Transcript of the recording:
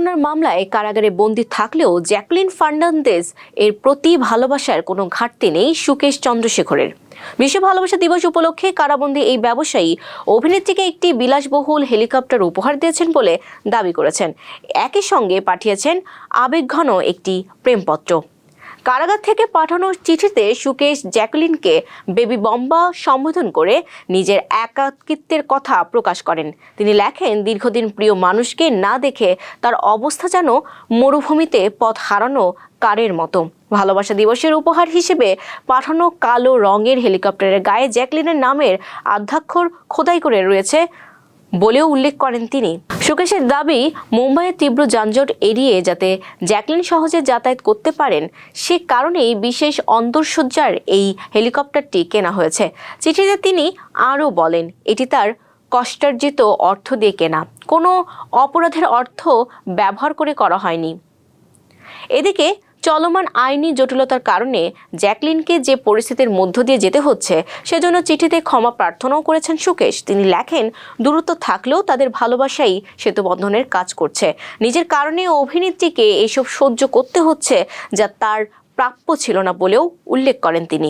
প্রতারণার মামলায় কারাগারে বন্দী থাকলেও জ্যাকলিন ফার্নান্দেজ এর প্রতি ভালোবাসার কোনো ঘাটতি নেই সুকেশ চন্দ্রশেখরের। বিশ্ব ভালোবাসা দিবস উপলক্ষে কারাবন্দী এই ব্যবসায়ী অভিনেত্রীকে একটি বিলাসবহুল হেলিকপ্টার উপহার দিয়েছেন বলে দাবি করেছেন। একই সঙ্গে পাঠিয়েছেন আবেগঘন একটি প্রেমপত্র। কারাগার থেকে পাঠানো চিঠিতে সুকেশ জ্যাকলিনকে বেবি বম্বা সম্বোধন করে নিজের একাকিত্বের কথা প্রকাশ করেন। তিনি লেখেন, দীর্ঘদিন প্রিয় মানুষকে না দেখে তার অবস্থা যেন মরুভূমিতে পথ হারানো কারের মতো। ভালোবাসা দিবসের উপহার হিসেবে পাঠানো কালো রঙের হেলিকপ্টারের গায়ে জ্যাকলিনের নামের আদ্যাক্ষর খোদাই করে রয়েছে বলেও উল্লেখ করেন তিনি। সুকেশের দাবি, মুম্বাইয়ের তীব্র যানজট এড়িয়ে যাতে জ্যাকলিন সহজে যাতায়াত করতে পারেন সে কারণেই বিশেষ অন্তঃসজ্জার এই হেলিকপ্টারটি কেনা হয়েছে। চিঠিতে তিনি আরও বলেন, এটি তার কষ্টার্জিত অর্থ দিয়ে কেনা, কোনো অপরাধের অর্থ ব্যবহার করে করা হয়নি। এদিকে চলমান আইনি জটিলতার কারণে জ্যাকলিনকে যে পরিস্থিতির মধ্য দিয়ে যেতে হচ্ছে সেজন্য চিঠিতে ক্ষমা প্রার্থনাও করেছেন সুকেশ। তিনি লেখেন, দূরত্ব থাকলেও তাদের ভালোবাসাই সেতুবন্ধনের কাজ করছে। নিজের কারণে অভিনেত্রীকে এসব সহ্য করতে হচ্ছে যা তার প্রাপ্য ছিল না বলেও উল্লেখ করেন তিনি।